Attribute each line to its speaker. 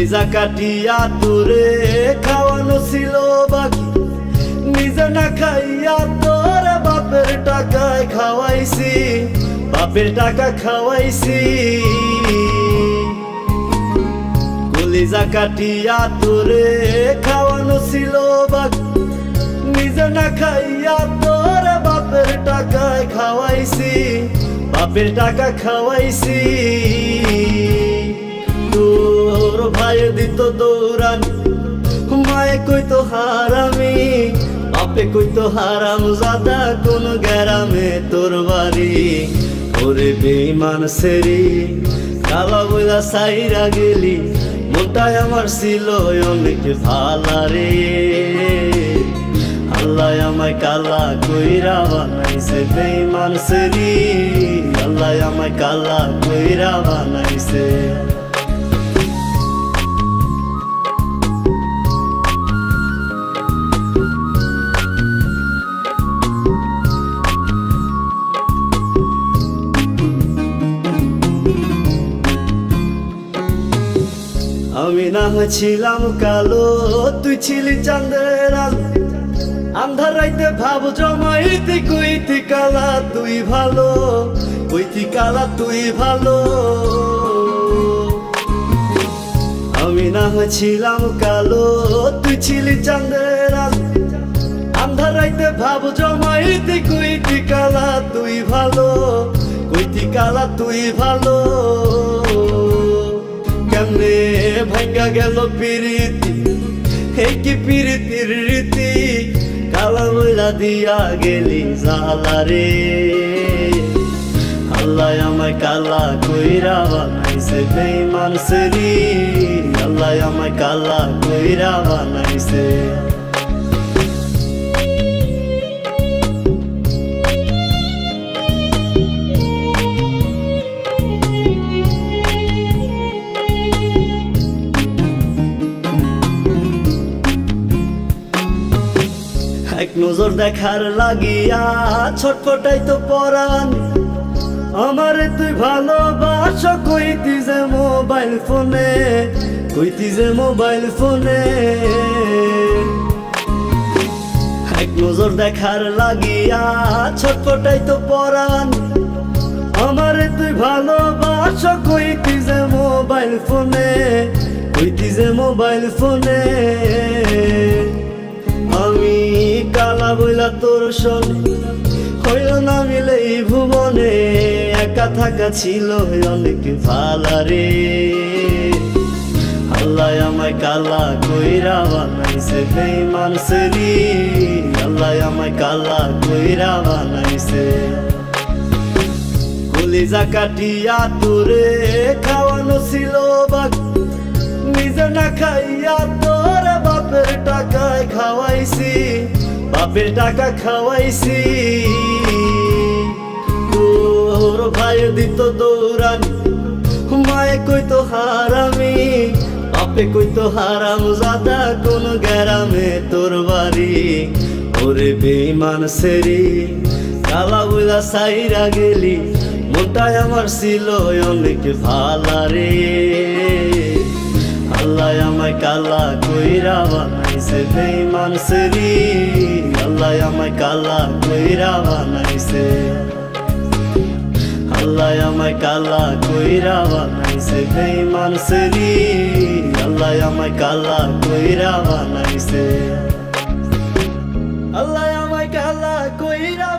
Speaker 1: কলিজা কাটিয়া তোরে খাওয়ানো ছিল বাকি, নিজে না খাইয়া তোর বাপের টাকায় খাওয়াইছি, বাপের টাকা খাওয়াইছি। কলিজা কাটিয়া তোরে খাওয়ানো ছিল বাকি, নিজে না খাইয়া তোর বাপের টাকায় খাওয়াইছি, বাপের টাকা খাওয়াইছি। তোর ভাই দিত দৌড়ানি, মায়ে কইতো হারামি, বাপে কইতো হারাম জাদা, কোন গ্রামে তোর বাড়ি। ওরে বেঈমান সেরি কালা বইলা সাইরা গেলি, মনটাই আমার ছিল অনেক ভালা রে। আল্লাহ আমায় কালা কইরা বানাইছে বেঈমান সেরি, আল্লাহ আমায় কালা কইরা বানাইছে। আমি না হয়েছিলাম কালো, তুই ছিলি চাঁদের আলো, আন্ধার রাইতে ভাব জমাইতে কইতি কালা তুই ভালো, কইতি কালা তুই ভালো। আমি না হয়েছিলাম কালো, তুই ছিলি চাঁদের আলো, আন্ধার রাইতে ভাব জমাইতে কইতি কালা তুই ভালো, কইতি কালা তুই ভালো। কেমনে ভাঙ্গা গেল প্রীতি, এই কি প্রীতির রীতি, কালা বইলা দিয়া গেলি জালা রে। আল্লাহ আমায় কালা কইরা বানাইছে বেঈমান সেরি, আল্লাহ আমায় কালা কইরা বানাইছে। এক নজর দেখার লাগিয়া ছটফটাই তো পরাণ, আমারে তুই ভালোবাস কইতি যে মোবাইল ফোনে, কইতি যে মোবাইল ফোনে। এক নজর দেখার লাগিয়া ছটফটাই তো পরাণ, আমারে তুই ভালোবাস কইতি যে মোবাইল ফোনে, কইতি যে মোবাইল ফোনে। আমি কালা বইলা তোর শোনে হইল না মিলে এই ভুবনে, একা থাকা ছিল অনেক ভালা রে। আল্লাহ আমায় কালা কইরা বানাইছে বেঈমান সেরি, আল্লাহ আমায় কালা কইরা বানাইছে। কলিজা কাটিয়া তোরে খাওয়ানো ছিল বাকি, নিজে না খাইয়া তোর বাপের টাকায় খাওয়াইছি, বাপের টাকা খাওয়াইছি। তোর ভাই দিত দৌড়ানি, মায়ে কইতো হারামি, বাপে কইতো হারাম জাদা, কোন গ্রামে তোর বাড়ি। ওরে বেঈমান সেরি কালা বইলা সাইরা গেলি, মনটাই আমার ছিল অনেক ভালা রে। আল্লাহ আমায় কালা কইরা বানাইছে বেঈমান সেরি, আল্লাহ আমায় কালা কইরা বানাইছে। আল্লাহ আমায় কালা কইরা বানাইছে বেঈমান সেরি, আল্লাহ আমায় কালা কইরা বানাইছে। আল্লাহ আমায় কালা কইরা